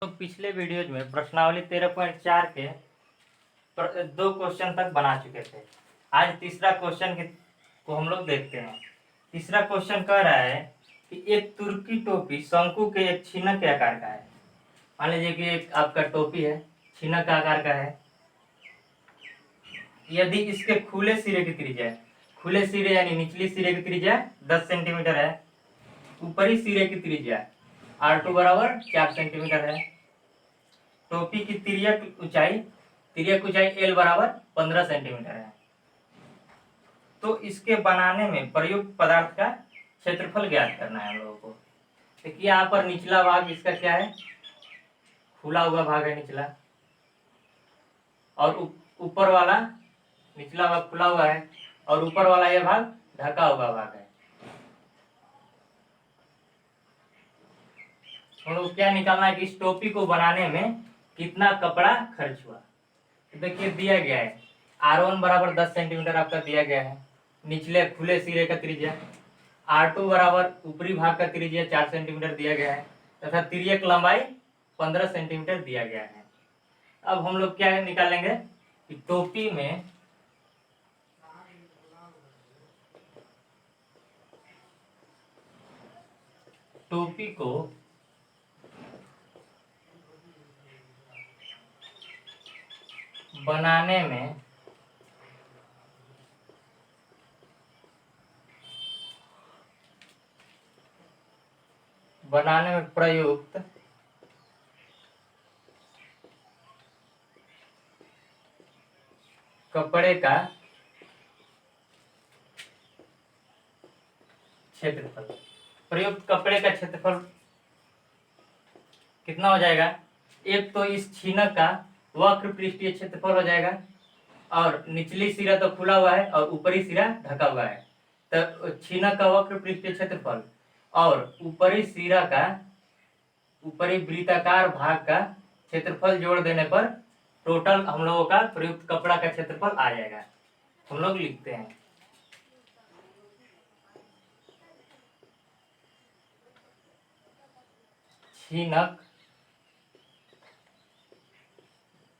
तो पिछले वीडियोज में प्रश्नावली 13.4 के दो क्वेश्चन तक बना चुके थे। आज तीसरा क्वेश्चन को हम लोग देखते हैं। तीसरा क्वेश्चन कह रहा है कि एक तुर्की टोपी शंकु के एक छीनक के आकार का है। मान लीजिए कि एक आपका टोपी है, छीनक का आकार का है। यदि इसके खुले सिरे की त्रिज्या, खुले सिरे यानी निचली सिरे की त्रिज्या 10 सेंटीमीटर है, ऊपरी सिरे की त्रिज्या R2 बराबर 4 सेंटीमीटर है, टोपी की तिर्यक ऊंचाई L बराबर 15 सेंटीमीटर है, तो इसके बनाने में प्रयुक्त पदार्थ का क्षेत्रफल ज्ञात करना है हम लोगों को। देखिए यहाँ पर निचला भाग इसका क्या है, खुला हुआ भाग है निचला, और ऊपर वाला, निचला भाग खुला हुआ है और ऊपर वाला यह भाग ढका हुआ भाग है। हम लोग क्या निकालना है कि इस टोपी को बनाने में कितना कपड़ा खर्च हुआ। देखिए दिया गया है R1 बराबर 10 सेंटीमीटर आपका दिया गया है, निचले खुले सिरे का त्रिज्या, R2 बराबर ऊपरी भाग का त्रिज्या 4 सेंटीमीटर दिया गया है, तथा तिर्यक लंबाई 15 सेंटीमीटर दिया गया है। अब हम लोग क्या निकालेंगे कि टोपी में टोपी को बनाने में प्रयुक्त कपड़े का क्षेत्रफल, प्रयुक्त कपड़े का क्षेत्रफल कितना हो जाएगा। एक तो इस छीनक का वक्र पृष्ठीय क्षेत्रफल हो जाएगा, और निचली सिरा तो खुला हुआ है और ऊपरी सिरा ढका हुआ है, तो छीनक का वक्र पृष्ठीय क्षेत्रफल और ऊपरी सिरा का, ऊपरी वृत्ताकार भाग का क्षेत्रफल जोड़ देने पर टोटल हम लोगों का प्रयुक्त कपड़ा का क्षेत्रफल आ जाएगा। हम लोग लिखते हैं छीनक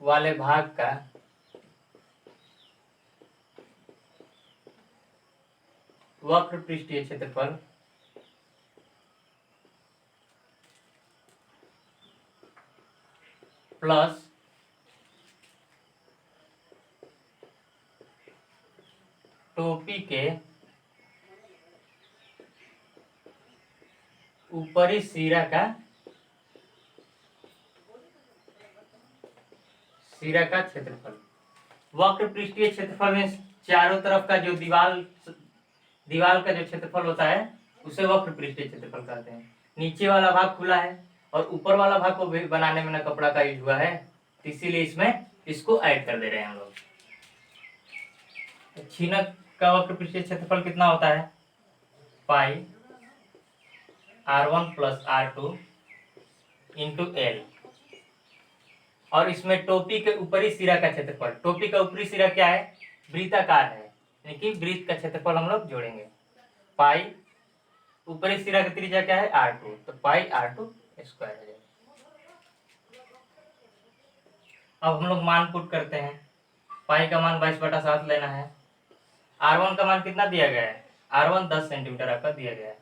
वाले भाग का वक्र पृष्ठीय क्षेत्रफल प्लस टोपी के ऊपरी सिरा का क्षेत्रफल। वक्र पृष्ठीय क्षेत्रफल में चारों तरफ का जो दीवाल का जो क्षेत्रफल होता है उसे वक्र पृष्ठीय क्षेत्रफल कहते हैं। नीचे वाला भाग खुला है और ऊपर वाला भाग को भी बनाने में ना कपड़ा का यूज हुआ है, इसीलिए इसमें इसको ऐड कर दे रहे हैं हम लोग। छीनक का वक्र पृष्ठीय क्षेत्रफल कितना होता है, पाई R1 plus R2 into L, और इसमें टोपी के ऊपरी सिरा का क्षेत्रफल, टोपी का ऊपरी सिरा क्या है, वृत्ताकार है, यानी कि वृत्त का क्षेत्रफल हम लोग जोड़ेंगे। पाई ऊपरी सिरा का त्रिज्या क्या है R2, तो पाई R2 स्क्वायर हो जाएगा। अब हम लोग मान पुट करते हैं। पाई का मान 22/7 लेना है। R1 का मान कितना दिया गया है, R1 10 सेंटीमीटर आपका दिया गया है,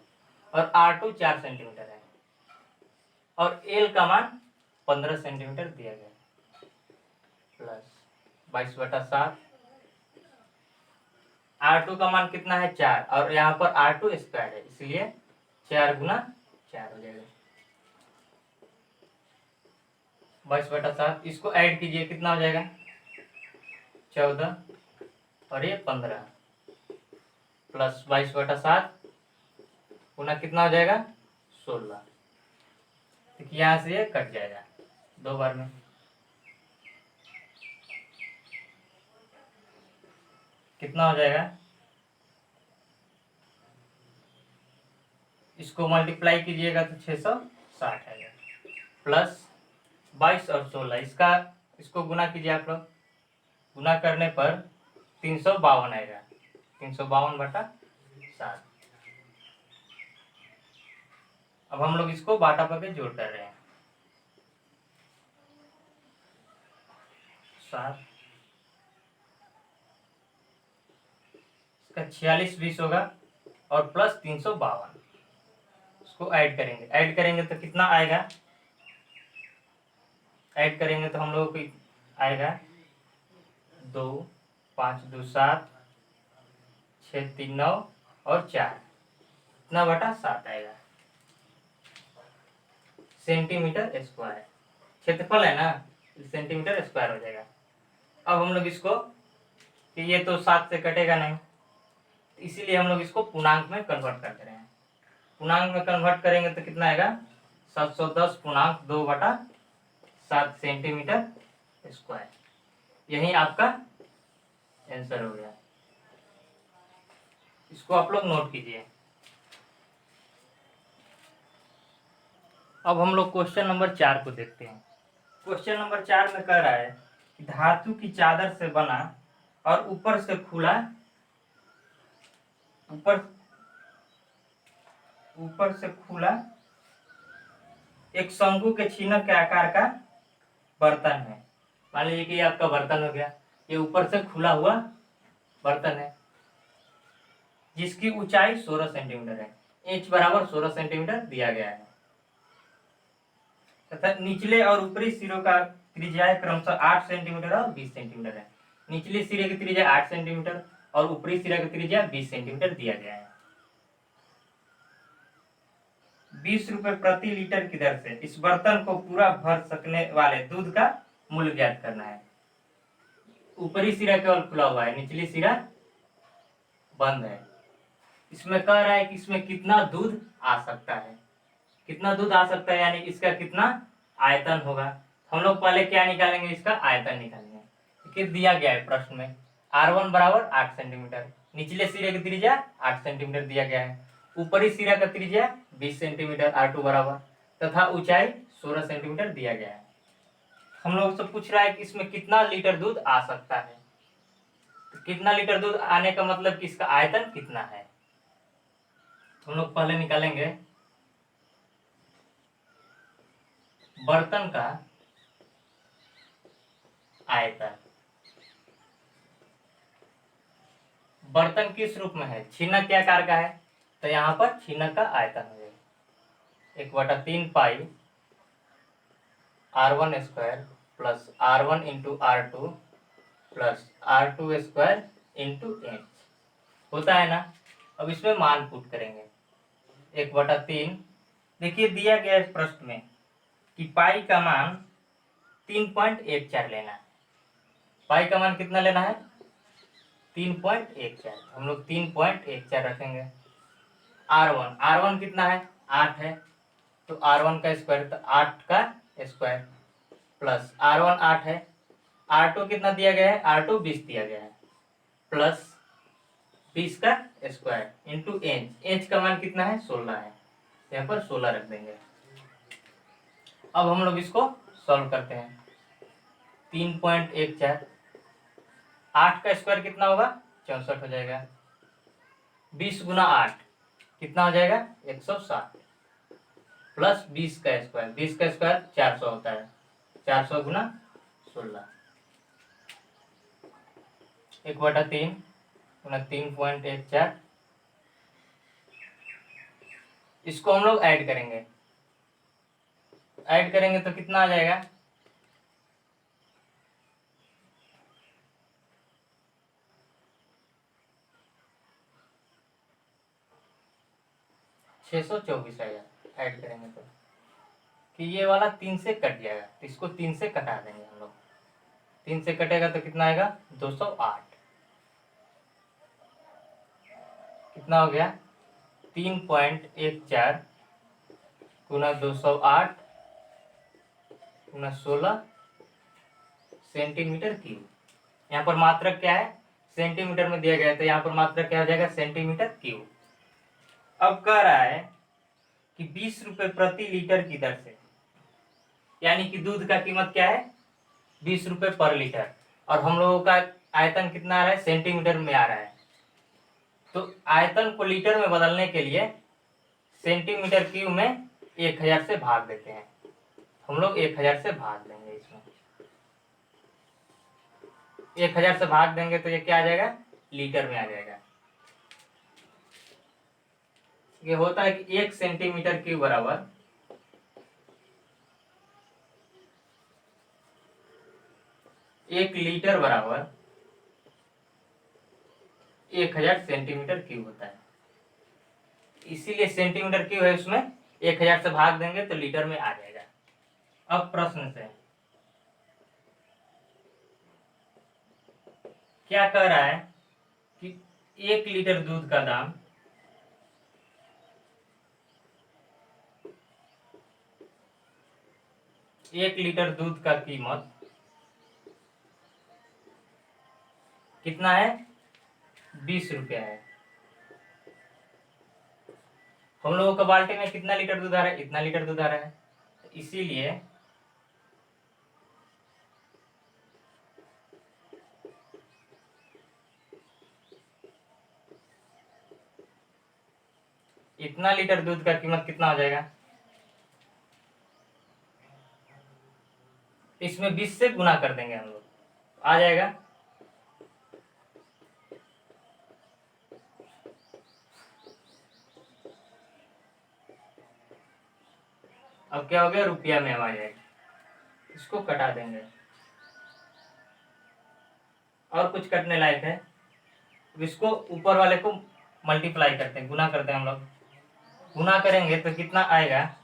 और R2 4 सेंटीमीटर है, और L का मान 15 सेंटीमीटर दिया गया है, प्लस 22/7। R2 का मान कितना है 4, और यहाँ पर R2 स्क्वायर है, इसलिए 4 गुना 4 हो जाएगा 22/7। इसको ऐड कीजिए, कितना हो जाएगा 14, और ये 15 प्लस 22/7 गुना कितना हो जाएगा 16। देखिए यहाँ से ये कट जाएगा 2 बार में, कितना हो जाएगा, इसको मल्टीप्लाई कीजिएगा तो 660 आएगा, प्लस 22 और 16 इसको गुना कीजिए आप लोग, गुना करने पर 352 आएगा, 352/7। अब हम लोग इसको बाटा पर जोड़ कर रहे हैं। 7, इसका 4620 होगा और प्लस 352, इसको ऐड करेंगे तो कितना आएगा, ऐड करेंगे तो हम लोग को आएगा 2, 5, 2, 7, 6, 3, 9 और 4, इतना बटा 7 आएगा सेंटीमीटर स्क्वायर। क्षेत्रफल है ना, सेंटीमीटर स्क्वायर हो जाएगा। अब हम लोग इसको, कि ये तो 7 से कटेगा नहीं, इसीलिए हम लोग इसको पूर्णांक में कन्वर्ट कर दे रहे हैं। पूर्णांक में कन्वर्ट करेंगे तो कितना आएगा, 710/2/7 सेंटीमीटर स्क्वायर। यही आपका आंसर हो गया। इसको आप लोग नोट कीजिए। अब हम लोग क्वेश्चन नंबर 4 को देखते हैं। क्वेश्चन नंबर 4 में कह रहा है कि धातु की चादर से बना और ऊपर से खुला एक शंकु के छीनक के आकार का बर्तन है। मान लीजिए कि आपका बर्तन हो गया, ये ऊपर से खुला हुआ बर्तन है जिसकी ऊंचाई 16 सेंटीमीटर है, इंच बराबर 16 सेंटीमीटर दिया गया है तथा निचले और ऊपरी सिरों का त्रिज्या क्रमशः 8 सेंटीमीटर और 20 सेंटीमीटर है। निचले सिरे की त्रिज्या 8 सेंटीमीटर और ऊपरी सिरे की त्रिज्या 20 सेंटीमीटर दिया गया है। 20 रुपए प्रति लीटर की दर से इस बर्तन को पूरा भर सकने वाले दूध का मूल्य ज्ञात करना है। ऊपरी सिरा केवल खुला हुआ है, निचली सिरा बंद है। इसमें कह रहा है कि इसमें कितना दूध आ सकता है, कितना दूध आ सकता है, यानी इसका कितना आयतन होगा। हम लोग पहले क्या निकालेंगे, इसका आयतन निकालेंगे। कि दिया गया है प्रश्न में R1 बराबर 8 सेंटीमीटर, निचले सिरे की त्रिज्या 8 सेंटीमीटर दिया गया है, ऊपरी सिरा का त्रिज्या 20 सेंटीमीटर R2 बराबर तथा ऊंचाई 16 सेंटीमीटर दिया गया है। हम लोग से पूछ रहा है कि इसमें कितना लीटर दूध आ सकता है। तो कितना लीटर दूध आने का मतलब कि इसका आयतन कितना है, हम लोग पहले निकालेंगे बर्तन का आयतन। बर्तन किस रूप में है, छीनक के आकार का है, तो यहाँ पर छीनक का आयतन हो जाएगा 1/3 पाई R1 square plus R1 into R2 plus R2 square into H होता है ना। अब इसमें मान पुट करेंगे 1/3। देखिए दिया गया है प्रश्न में कि पाई का मान 3.14 लेना है। पाई का मान कितना लेना है, 3.14। हम लोग 3.14 रखेंगे। R1 कितना है, 8 है, तो R1 का स्क्वायर, तो 8 का स्क्वायर प्लस R1 8 है, R2 कितना दिया गया है, R2 20 दिया गया है, प्लस 20 का स्क्वायर इंटू एच का मान कितना है, 16 है, यहाँ पर 16 रख देंगे। अब हम लोग इसको सॉल्व करते हैं। 3.14, 8 का स्क्वायर कितना होगा, 64 हो जाएगा। 20 गुना 8 कितना हो जाएगा, 160 प्लस 20 का स्क्वायर, 20 का स्क्वायर 400 होता है, 400 गुना 16, 1/3 गुना 3.14। इसको हम लोग ऐड करेंगे तो कितना आ जाएगा, 624 आएगा। ऐड करेंगे तो कि ये वाला 3 से कट जाएगा, तो इसको 3 से कटा देंगे हम लोग। 3 से कटेगा तो कितना आएगा, 208। कितना हो गया, 3.14 गुना 208 गुना 16 सेंटीमीटर क्यूब। यहाँ पर मात्रक क्या है, सेंटीमीटर में दिया गया है, तो यहाँ पर मात्रक क्या हो जाएगा, सेंटीमीटर क्यूब। अब कह रहा है कि 20 रुपए प्रति लीटर की दर से, यानी कि दूध का कीमत क्या है, 20 रुपए पर लीटर, और हम लोगों का आयतन कितना आ रहा है, सेंटीमीटर में आ रहा है। तो आयतन को लीटर में बदलने के लिए सेंटीमीटर क्यूब में 1000 से भाग देते हैं। हम लोग 1000 से भाग देंगे इसमें। 1000 से भाग देंगे तो ये क्या आ जाएगा, लीटर में आ जाएगा। ये होता है कि 1 सेंटीमीटर क्यूब बराबर 1 लीटर बराबर 1000 सेंटीमीटर क्यूब होता है। इसीलिए सेंटीमीटर क्यूब है, उसमें 1000 से भाग देंगे तो लीटर में आ जाएगा। अब प्रश्न से क्या कह रहा है कि 1 लीटर दूध का दाम 1 लीटर दूध का कीमत कितना है, 20 रुपया है। हम लोगों का बाल्टी में कितना लीटर दूध आ रहा है, इतना लीटर दूध आ रहा है, तो इसीलिए इतना लीटर दूध का कीमत कितना हो जाएगा, इसमें 20 से गुना कर देंगे हम लोग, आ जाएगा अब क्या हो गया, रुपया में आ जाएगा। इसको कटा देंगे। और कुछ कटने लायक है, इसको ऊपर वाले को मल्टीप्लाई करते हैं, गुना करते हैं हम लोग। गुना करेंगे तो कितना आएगा,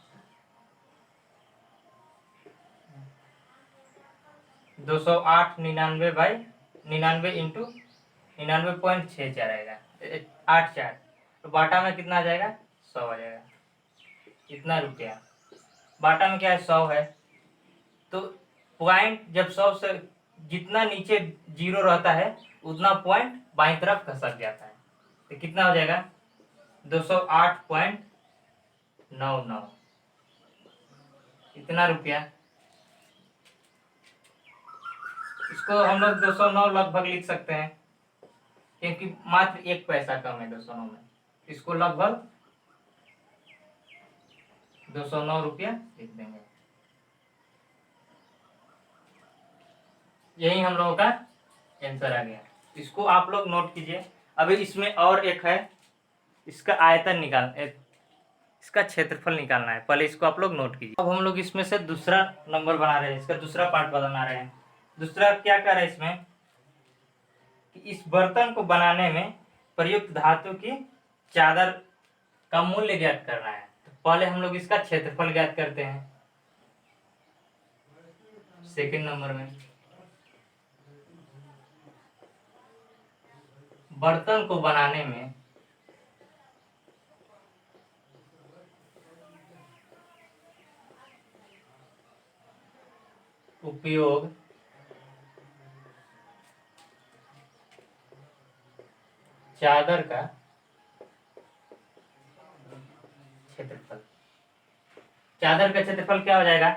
208 99 इंटू 99.64 आएगा, 84। तो बाटा में कितना आ जाएगा, 100 आ जाएगा। इतना रुपया बाटा में क्या है, 100 है। तो पॉइंट जब 100 से जितना नीचे जीरो रहता है उतना पॉइंट बाईं तरफ खसक जाता है, तो कितना हो जाएगा, 208.99। इतना रुपया। इसको हम लोग 209 लगभग लिख सकते हैं, क्योंकि मात्र 1 पैसा कम है 209 में। इसको लगभग 209 रुपया लिख देंगे। यही हम लोगों का आंसर आ गया। इसको आप लोग नोट कीजिए। अभी इसमें और एक है, इसका आयतन इसका क्षेत्रफल निकालना है, पहले इसको आप लोग नोट कीजिए। अब हम लोग इसमें से दूसरा नंबर बना रहे हैं, इसका दूसरा पार्ट बना रहे हैं। दूसरा क्या कर रहे हैं इसमें कि इस बर्तन को बनाने में प्रयुक्त धातु की चादर का मूल्य ज्ञात करना है। तो पहले हम लोग इसका क्षेत्रफल ज्ञात करते हैं। सेकंड नंबर में बर्तन को बनाने में उपयोग चादर का क्षेत्रफल। चादर का क्षेत्रफल क्या हो जाएगा,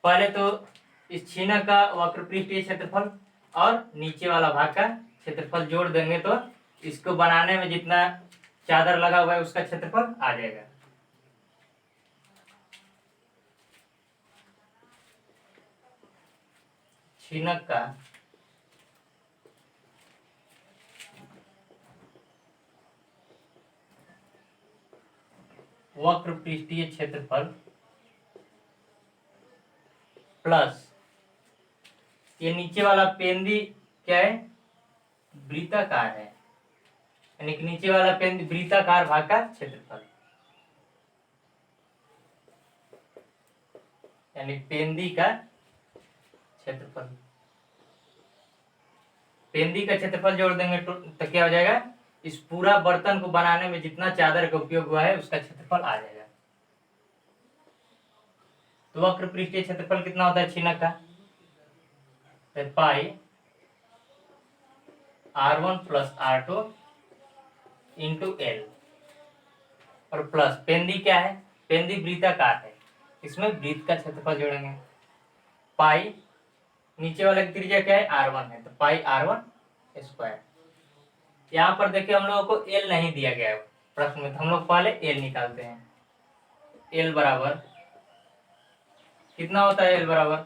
पहले तो इस छीना का वक्रपृष्ठीय क्षेत्रफल और नीचे वाला भाग का क्षेत्रफल जोड़ देंगे तो इसको बनाने में जितना चादर लगा हुआ है उसका क्षेत्रफल आ जाएगा। छीनक का वक्रपृष्ठीय क्षेत्रफल प्लस ये नीचे वाला पेंदी क्या है, वृत्ताकार है, यानी कि नीचे वाला पेंदी वृत्ताकार भाग का क्षेत्रफल, यानी पेंदी का क्षेत्रफल। पेंदी का क्षेत्रफल जोड़ देंगे तो क्या हो जाएगा, इस पूरा बर्तन को बनाने में जितना चादर का उपयोग हुआ है उसका क्षेत्रफल आ जाएगा। तो वक्र पृष्ठीय क्षेत्रफल कितना होता है छीनक का, पाई R1 plus R2 into L, और प्लस पेंदी क्या है, पेंदी वृत्ताकार है, इसमें वृत्त का क्षेत्रफल जोड़ेंगे। पाई नीचे वाले की त्रिज्या क्या है, R1 है, तो पाई R1 स्क्वायर। यहाँ पर देखिए हम लोगों को एल नहीं दिया गया है प्रश्न में, तो हम लोग पहले एल निकालते हैं। एल बराबर कितना होता है, एल बराबर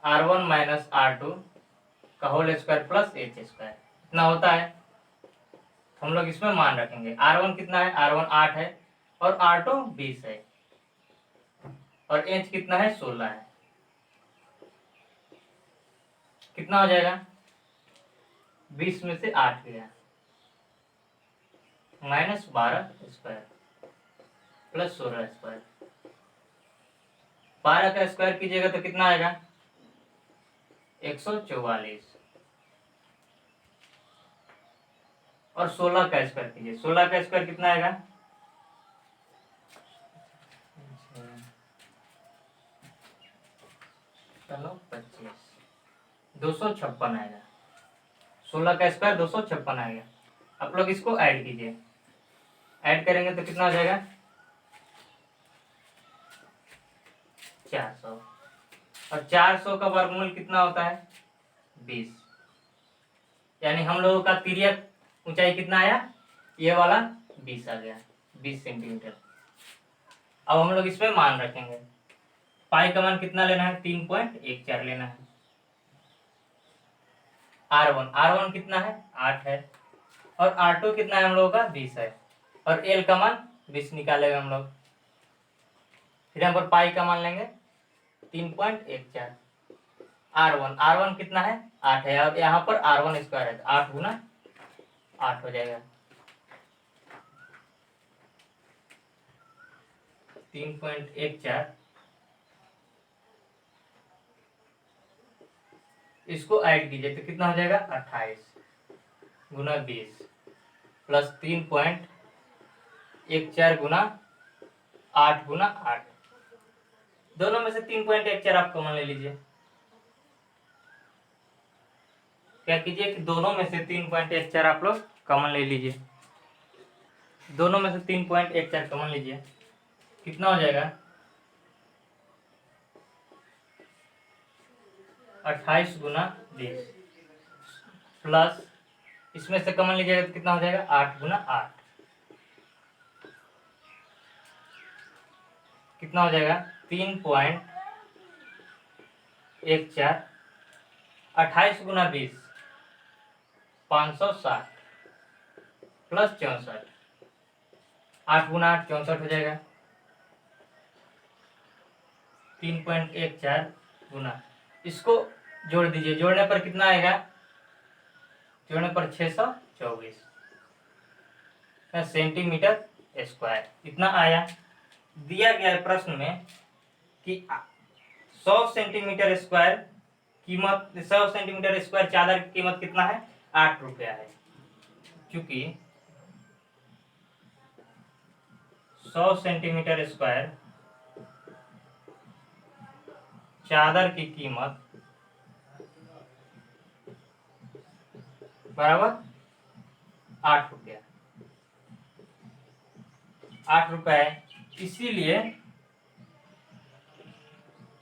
R1 माइनस R2 का whole square plus H square इतना होता है। हम लोग इसमें मान रखेंगे। R1 कितना है, R1 8 है और R2 20 है और H कितना है, 16 है। कितना हो जाएगा, 20 में से 8 गया, -12 स्क्वायर प्लस 16 स्क्वायर। 12 का स्क्वायर कीजिएगा तो कितना आएगा, 144 और 16 का स्क्वायर कीजिए, 16 का स्क्वायर कितना आएगा, चलो 25, 256 आएगा। 16 का स्क्वायर 256 आएगा। आप लोग इसको ऐड कीजिए, ऐड करेंगे तो कितना हो जाएगा, 400 और 400 का वर्गमूल कितना होता है, 20। यानी हम लोगों का तिर्यक ऊंचाई कितना आया, ये वाला 20 आ गया, 20 सेंटीमीटर। अब हम लोग इसमें मान रखेंगे। पाई का मान कितना लेना है, 3.14 लेना है। R1 कितना है, 8 है और R2 कितना है हम लोगों का, 20 है और L का मान 20 निकालेंगे हम लोग। फिर यहाँ पर पाई का मान लेंगे 3.14। R1 कितना है, 8 है और यहाँ पर R1 स्क्वायर है, 8 गुना 8 हो जाएगा, 3.14। इसको ऐड कीजिए तो कितना हो जाएगा, 28 गुना 20 प्लस 3.14 गुना 8 गुना 8। दोनों में से 3.14 आप कॉमन ले लीजिए। क्या कीजिए कि दोनों में से 3.14 आप लोग कॉमन ले लीजिए। दोनों में से 3.14 कॉमन लीजिए, कितना हो जाएगा, 28 गुना 20 प्लस इसमें से कॉमन लीजिएगा तो कितना हो जाएगा, 8 गुना 8। कितना हो जाएगा, 3.14। 28 गुना 20 560 प्लस 64, 8 गुना 8 64 हो जाएगा। 3.14 गुना, इसको जोड़ दीजिए, जोड़ने पर कितना आएगा, जोड़ने पर 624 सेंटीमीटर स्क्वायर इतना आया। दिया गया है प्रश्न में कि 100 सेंटीमीटर स्क्वायर कीमत, 100 सेंटीमीटर स्क्वायर चादर की कीमत कितना है, 8 रुपया है। क्योंकि 100 सेंटीमीटर स्क्वायर चादर की कीमत बराबर 8 रुपया, 8 रुपया है। इसीलिए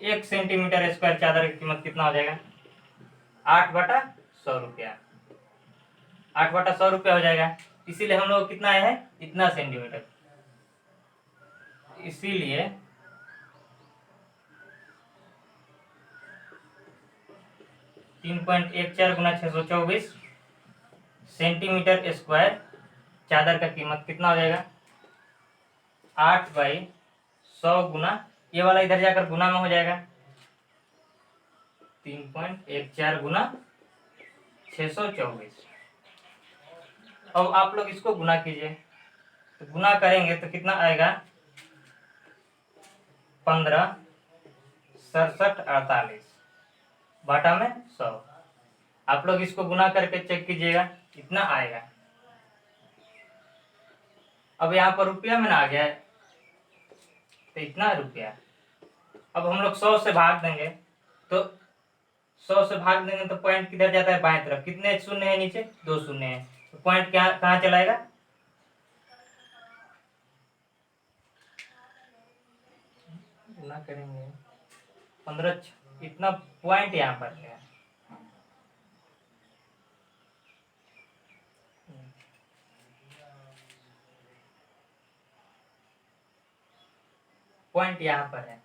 1 सेंटीमीटर स्क्वायर चादर की कीमत कितना हो जाएगा, 8/100 रुपया, 8/100 रुपया हो जाएगा। इसीलिए हम लोग कितना है, इतना सेंटीमीटर। इसीलिए 3.14 गुना 624 सेंटीमीटर स्क्वायर चादर का कीमत कितना हो जाएगा, 8/100 गुना, ये वाला इधर जाकर गुना में हो जाएगा, 3.14 गुना 624। अब आप लोग इसको गुना कीजिए, तो गुना करेंगे तो कितना आएगा, 15 67 48 बटा में 100। आप लोग इसको गुना करके चेक कीजिएगा, इतना आएगा। अब यहाँ पर रुपया में ना आ गया है तो इतना रुपया। अब हम लोग 100 से भाग देंगे तो 100 से भाग देंगे तो पॉइंट किधर जाता है, बाएं तरफ। कितने शून्य है नीचे, 2 शून्य है, तो पॉइंट क्या कहाँ चलाएगा, गुना करेंगे 15 इतना पॉइंट यहाँ पर है, पॉइंट यहाँ पर है।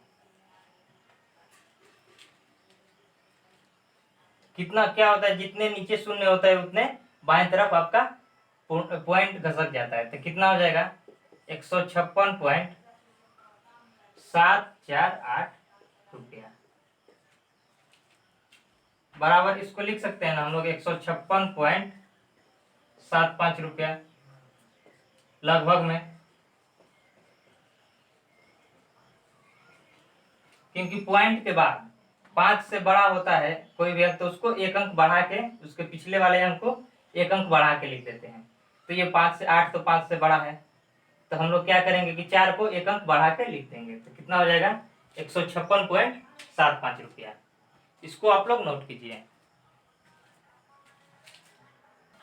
कितना क्या होता है, जितने नीचे शून्य होता है उतने बाएं तरफ आपका पॉइंट घसक जाता है। तो कितना हो जाएगा 156.748 रुपया बराबर, इसको लिख सकते हैं ना हम लोग 156.75 रुपया लगभग में, क्योंकि पॉइंट के बाद 5 से बड़ा होता है कोई भी अंक तो उसको एक अंक बढ़ा के, उसके पिछले वाले अंक को एक अंक बढ़ा के लिख देते हैं। तो ये 5 से 8 तो 5 से बड़ा है, तो हम लोग क्या करेंगे कि 4 को एक अंक बढ़ा के लिख देंगे। तो कितना हो जाएगा 156.75 रुपया। इसको आप लोग नोट कीजिए।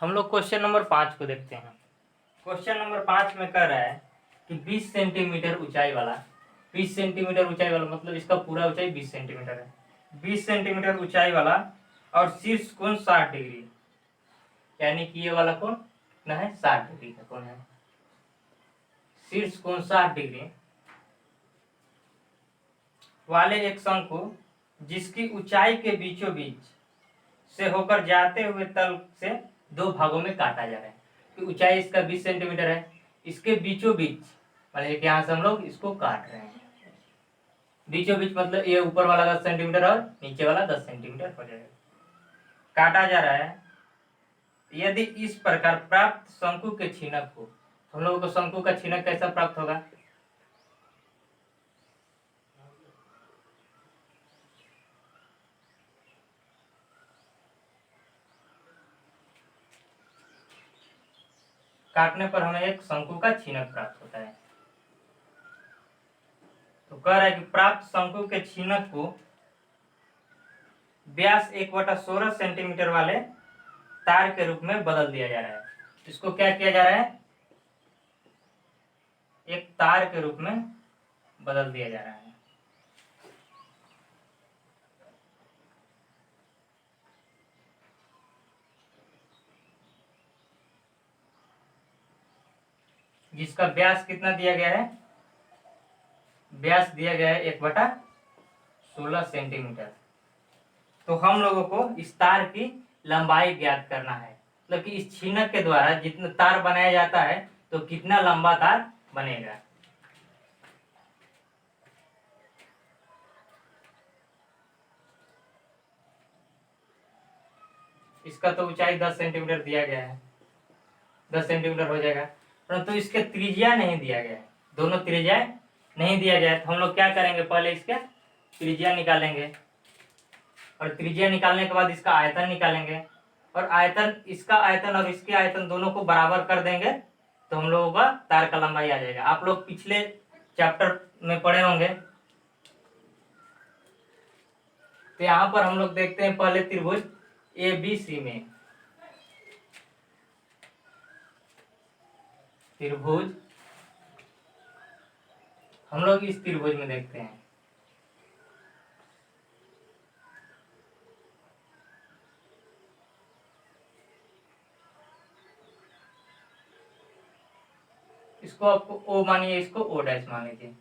हम लोग क्वेश्चन नंबर 5 को देखते हैं। क्वेश्चन नंबर 5 में कह रहा है कि 20 सेंटीमीटर ऊंचाई वाला, 20 सेंटीमीटर ऊंचाई वाला मतलब इसका पूरा ऊंचाई 20 सेंटीमीटर है, 20 सेंटीमीटर ऊंचाई वाला और शीर्ष कोण 60 डिग्री, यानी कि ये वाला कोण कितना है 60 डिग्री का कोण है। शीर्ष कोण 60 डिग्री वाले एक शंकु जिसकी ऊंचाई के बीचों बीच से होकर जाते हुए तल से 2 भागों में काटा जा रहा है। कि ऊंचाई इसका 20 सेंटीमीटर है, इसके बीचों बीच मतलब कि यहाँ से हम लोग इसको काट रहे हैं। बीचों बीच मतलब ये ऊपर वाला 10 सेंटीमीटर और नीचे वाला 10 सेंटीमीटर हो जाएगा, काटा जा रहा है। यदि इस प्रकार प्राप्त शंकु के छीनक को, हम लोगों को शंकु का छीनक कैसा प्राप्त होगा, काटने पर हमें एक शंकु का छीनक प्राप्त होता है। तो कह रहा है कि प्राप्त शंकु के छीनक को व्यास 1/16 सेंटीमीटर वाले तार के रूप में बदल दिया जा रहा है। इसको क्या किया जा रहा है, एक तार के रूप में बदल दिया जा रहा है। जिसका व्यास कितना दिया गया है, व्यास दिया गया है 1/16 सेंटीमीटर। तो हम लोगों को इस तार की लंबाई ज्ञात करना है, मतलब कि इस छीनक के द्वारा जितना तार बनाया जाता है तो कितना लंबा तार बनेगा। इसका तो ऊंचाई 10 सेंटीमीटर दिया गया है, 10 सेंटीमीटर हो जाएगा, परंतु इसके त्रिज्या नहीं दिया गया है, दोनों त्रिज्या नहीं दिया गया है। तो हम लोग क्या करेंगे, पहले इसका त्रिज्या निकालेंगे और त्रिज्या निकालने के बाद इसका आयतन निकालेंगे, और आयतन, इसका आयतन और इसके आयतन दोनों को बराबर कर देंगे तो हम लोगों का तार का लंबाई आ जाएगा। आप लोग पिछले चैप्टर में पढ़े होंगे। तो यहाँ पर हम लोग देखते हैं पहले त्रिभुज ABC में, त्रिभुज हम लोग इस त्रिभुज में देखते हैं। इसको आपको O मानिए, इसको O डैश मान लीजिए।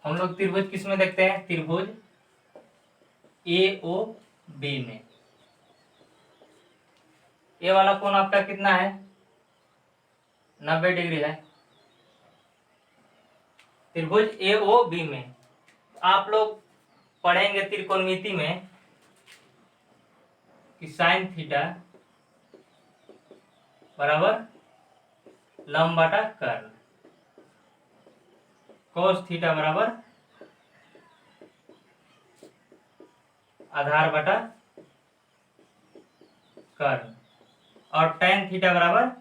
हम लोग त्रिभुज किस में देखते हैं, त्रिभुज AOB में। ये वाला कोण आपका कितना है 90 डिग्री है। त्रिभुज AOB में आप लोग पढ़ेंगे त्रिकोणमिति में कि साइन थीटा बराबर लंब बटा कर्ण, कोस थीटा बराबर आधार बटा कर्ण, और tan थीटा बराबर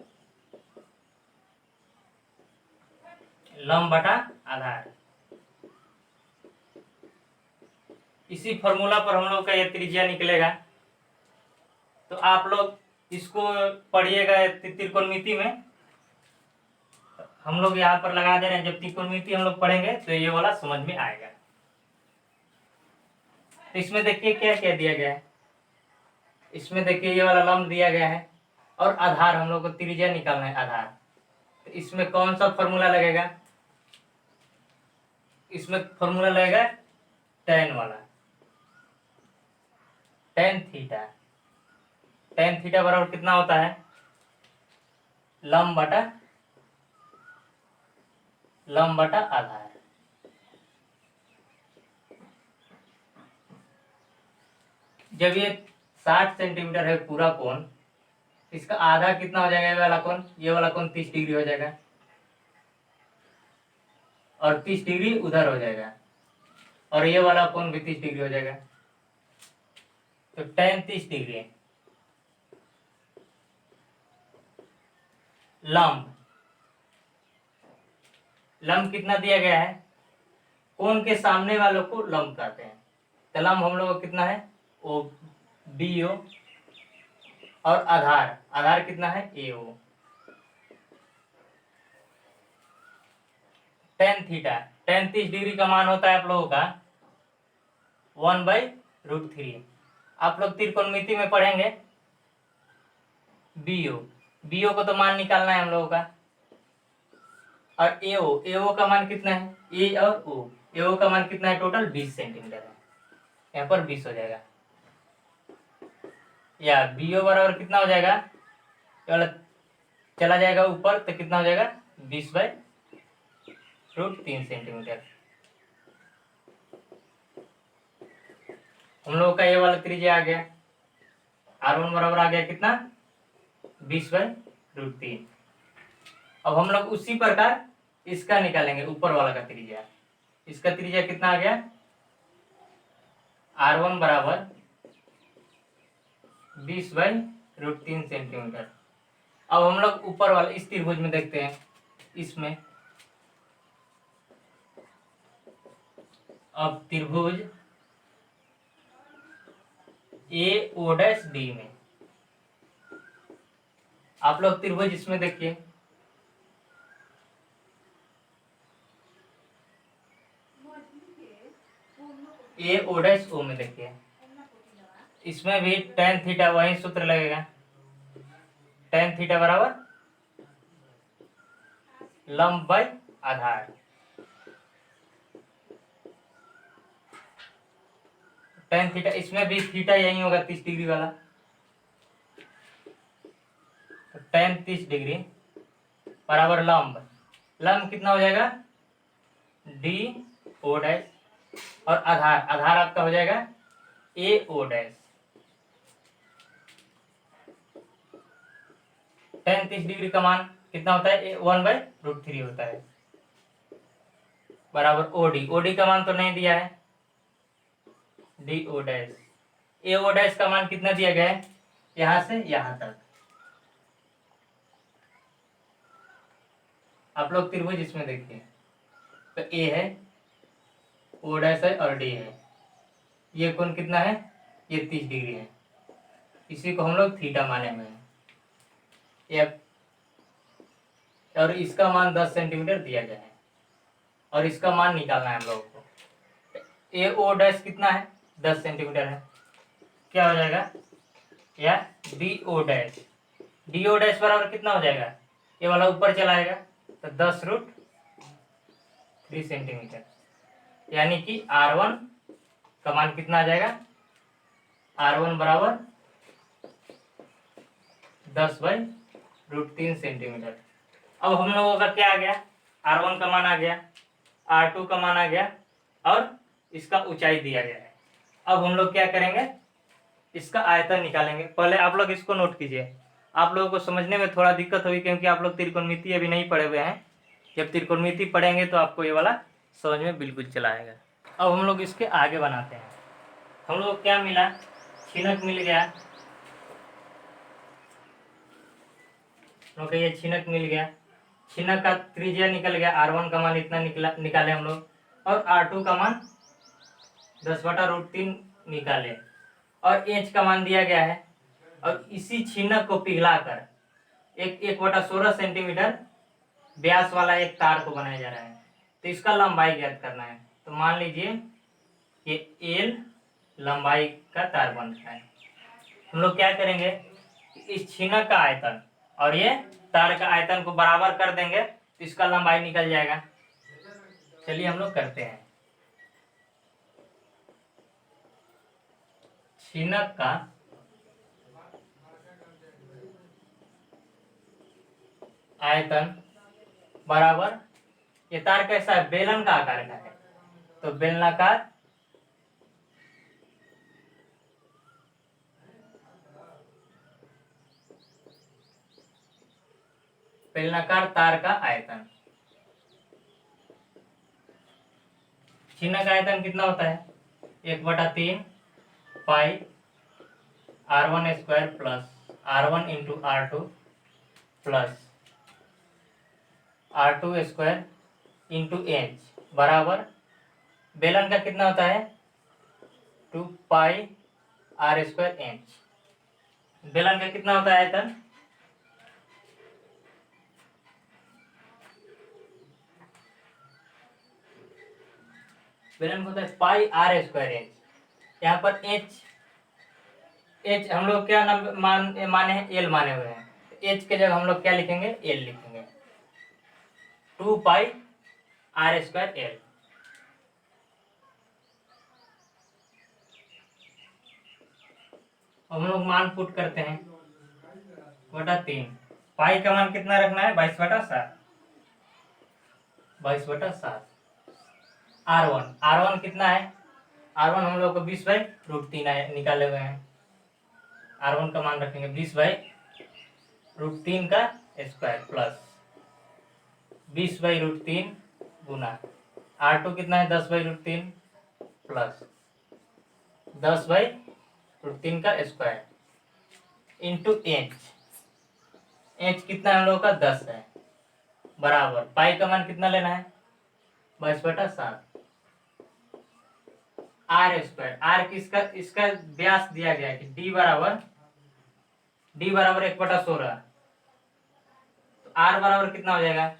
लंब बटा आधार। इसी फॉर्मूला पर हम लोग का ये त्रिज्या निकलेगा। तो आप लोग इसको पढ़िएगा त्रिकोणमिति में, हम लोग यहाँ पर लगा दे रहे हैं। जब त्रिकोणमिति हम लोग पढ़ेंगे तो ये वाला समझ में आएगा। तो इसमें देखिए क्या क्या दिया गया है, इसमें देखिए ये वाला लंब दिया गया है और आधार, हम लोग को त्रिज्या निकालना है आधार। तो इसमें कौन सा फॉर्मूला लगेगा, इसमें फॉर्मूला लगेगा tan वाला, tan थीटा tan थीटा बराबर कितना होता है, लंब बटा आधार। जब ये 60 सेंटीमीटर है पूरा कोण, इसका आधा कितना हो जाएगा, ये वाला कोण 30 डिग्री हो जाएगा और 30 डिग्री उधर हो जाएगा और ये वाला कोण भी 30 डिग्री हो जाएगा। तो tan 30 डिग्री लंब कितना दिया गया है, कोण के सामने वालों को लंब कहते हैं। तो लंब हम लोग को कितना है, ओ बी ओ, और आधार कितना है, ए ओ। tan थीटा, tan 30 डिग्री का मान होता है आप लोगों का 1/√3। आप लोग त्रिकोणमिति में पढ़ेंगे बीओ को तो मान निकालना है हम लोगों का, और एओ का मान कितना है, ए और ओ, एओ का मान कितना है, टोटल 20 सेंटीमीटर है, यहाँ पर 20 हो जाएगा। या बीओ बराबर कितना हो जाएगा, चला जाएगा ऊपर तो कितना हो जाएगा, 20/√3 सेंटीमीटर। हम लोगों का ये वाला त्रिज्या आ गया, R1 बराबर आ गया कितना, 20/√3। अब हम लोग उसी प्रकार इसका निकालेंगे, ऊपर वाला का त्रिज्या। इसका त्रिज्या कितना आ गया, R1 बराबर 20/√3 सेंटीमीटर। अब हम लोग ऊपर वाला इस त्रिभुज में देखते हैं, इसमें अब त्रिभुज AO'D में आप लोग त्रिभुज इसमें देखिए, AO'O में देखिए, इसमें भी tan थीटा वही सूत्र लगेगा, tan थीटा बराबर लंब बाय आधार। tan थीटा, इसमें भी थीटा यही होगा 30 डिग्री वाला, तो tan 30 डिग्री बराबर लंब कितना हो जाएगा, DO' और आधार आपका हो जाएगा AO'। tan 30 डिग्री का मान कितना होता है, 1/√3 होता है, बराबर OD का मान तो नहीं दिया है, DO'। AO' का मान कितना दिया गया है, यहां से यहां तक। आप लोग त्रिभुज इसमें देखिए, तो A है, O' है और D है, ये कोण कितना है, ये 30 डिग्री है, इसी को हम लोग थीटा माने हुए हैं। और इसका मान 10 सेंटीमीटर दिया गया है और इसका मान निकालना है हम लोगों को। AO' कितना है, 10 सेंटीमीटर है, क्या हो जाएगा, या DO' बराबर कितना हो जाएगा, ये वाला ऊपर चला आएगा तो 10√3 सेंटीमीटर, यानी कि R1 का मान कितना आ जाएगा, R1 बराबर 10/√3 सेंटीमीटर। अब हम लोगों का क्या आ गया, R1 का मान आ गया, R2 का मान आ गया और इसका ऊंचाई दिया गया है। अब हम लोग क्या करेंगे, इसका आयतन निकालेंगे। पहले आप लोग इसको नोट कीजिए, आप लोगों को समझने में थोड़ा दिक्कत होगी क्योंकि आप लोग त्रिकोणमिति अभी नहीं पढ़े हुए हैं। जब त्रिकोणमिति पढ़ेंगे तो आपको ये वाला समझ में बिल्कुल चला आएगा। अब हम लोग इसके आगे बनाते हैं। हम लोग क्या मिला, छिनक मिल गया, ओके, ये छिनक मिल गया, छिनक का त्रिज्या निकल गया, R1 का मान इतना निकाले हम लोग, और R2 का मान 10/√3 निकाले, और H का मान दिया गया है। और इसी छिनक को पिघलाकर 1/16 सेंटीमीटर व्यास वाला एक तार को बनाया जा रहा है, तो इसका लंबाई ज्ञात करना है। तो मान लीजिए ये L लंबाई का तार बन रहा है। हम लोग क्या करेंगे, इस छिनक का आयतन और ये तार का आयतन को बराबर कर देंगे तो इसका लंबाई निकल जाएगा। चलिए हम लोग करते हैं। छिनक का आयतन बराबर, ये तार कैसा है, बेलन का आकार का है, तो बेलनाकार बेलनाकार तार का आयतन, छिन्नक का आयतन कितना होता है, 1/3 पाई r1 square plus r1 into r2 plus r2 square into H बराबर, बेलन का कितना होता है 2 पाई r स्क्वायर एच, बेलन का कितना होता है आयतन, बेलन का होता है पाई r स्क्वायर एच, यहाँ पर एच हम लोग क्या नाम माने हैं, एल माने हुए हैं, एच के जगह हम लोग क्या लिखेंगे, एल लिखेंगे, 2 पाई r स्क्वायर एल। हम लोग मान पुट करते हैं, 1/3 पाई का मान कितना रखना है, 22/7, 22/7। R1 कितना है, R1 हम लोग को 20/√3 निकाले हुए हैं, R1 का मान रखेंगे 20/√3 का स्क्वायर प्लस 20/√3 गुना R2 कितना है 10/√3 प्लस 10/√3 का स्क्वायर इंटू एच कितना है हम लोग का 10 है, बराबर पाई का मान कितना लेना है 22/7, आर स्क्वायर, आर किसका, इसका व्यास दिया गया है कि डी बराबर 1/16, तो आर बराबर कितना हो जाएगा,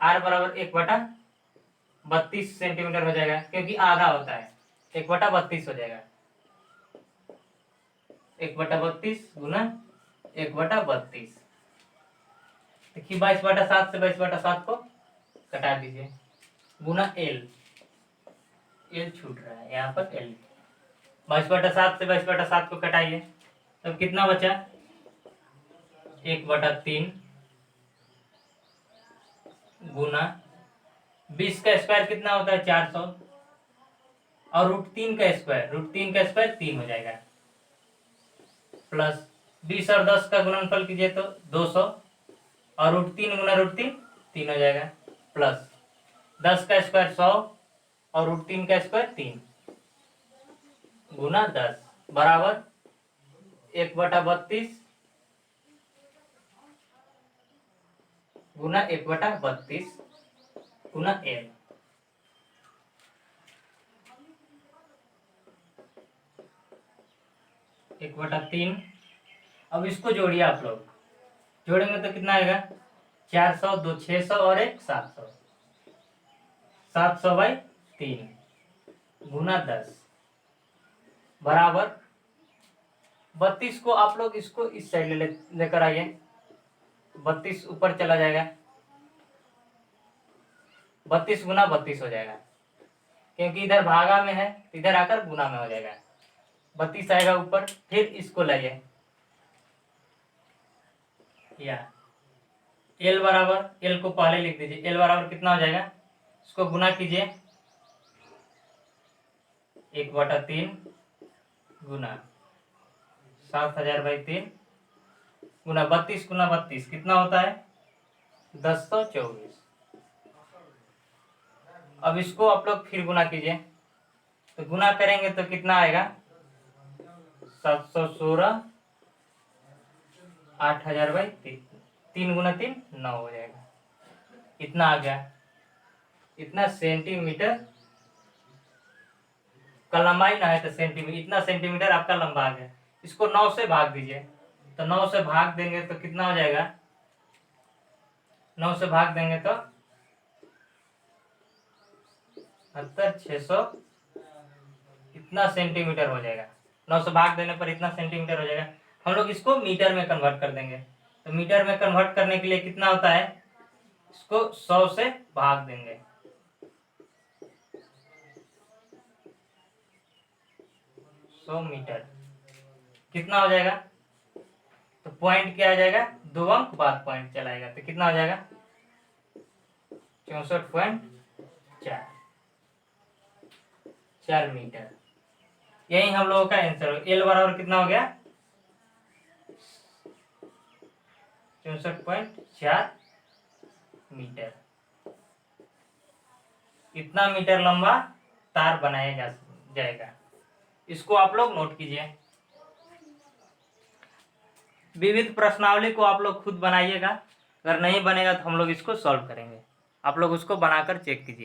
आर बराबर 1/32 सेंटीमीटर हो जाएगा, क्योंकि आधा होता है, 1/32 हो जाएगा, 1/32 गुना 1/32, देखिए 22/7 से 22/7 को कटा दीजिए, गुना एल छूट रहा है यहाँ पर एल, 22/7 से 22/7 को कटाइए, तब कितना बचा 1/3 गुना 20 का स्क्वायर कितना होता है 400, और √3 का स्क्वायर 3 हो जाएगा, प्लस 20 और 10 का गुणनफल कीजिए तो 200, और √3 गुना √3 3 हो जाएगा, प्लस 10 का स्क्वायर 100 और √3 का स्क्वायर 3 गुना 10 बराबर 1/32 गुना 1/32 गुना एल, एक बटा 3। अब इसको जोड़िए, आप लोग जोड़ेंगे तो कितना आएगा 400, 2 600 और 1 700, 700/3 गुना 10 बराबर 32 को आप लोग इसको इस साइड लेकर आइए, 32 ऊपर चला जाएगा, 32 गुना 32 हो जाएगा, क्योंकि इधर भागा में है, इधर आकर गुना में हो जाएगा, 32 आएगा ऊपर, फिर इसको लाइए, या एल बराबर, एल को पहले लिख दीजिए, एल बराबर कितना हो जाएगा, इसको गुना कीजिए 1/3 गुना 7000/3 गुना 32 गुना 32 कितना होता है 1024। अब इसको आप लोग फिर गुना कीजिए, तो गुना करेंगे तो कितना आएगा 716, 8000/3, 3 गुना 3 9 हो जाएगा, इतना आ गया, इतना सेंटीमीटर का लंबाई ना है तो सेंटीमीटर, इतना सेंटीमीटर आपका लंबा आ गया, इसको 9 से भाग दीजिए, तो 9 से भाग देंगे तो कितना हो जाएगा, 9 से भाग देंगे तो 600 इतना सेंटीमीटर हो जाएगा, 9 से भाग देने पर इतना सेंटीमीटर हो जाएगा। हम लोग इसको मीटर में कन्वर्ट कर देंगे, तो मीटर में कन्वर्ट करने के लिए कितना होता है, इसको 100 से भाग देंगे, 100 मीटर कितना हो जाएगा, तो पॉइंट क्या आ जाएगा, 2 अंक बाद पॉइंट चलाएगा, तो कितना हो जाएगा 64.4 मीटर। यही हम लोगों का आंसर हो। एल बराबर कितना हो गया 64.4 मीटर। इतना मीटर लंबा तार बनाया जाएगा। इसको आप लोग नोट कीजिए। विविध प्रश्नावली को आप लोग खुद बनाइएगा, अगर नहीं बनेगा तो हम लोग इसको सॉल्व करेंगे, आप लोग उसको बनाकर चेक कीजिए।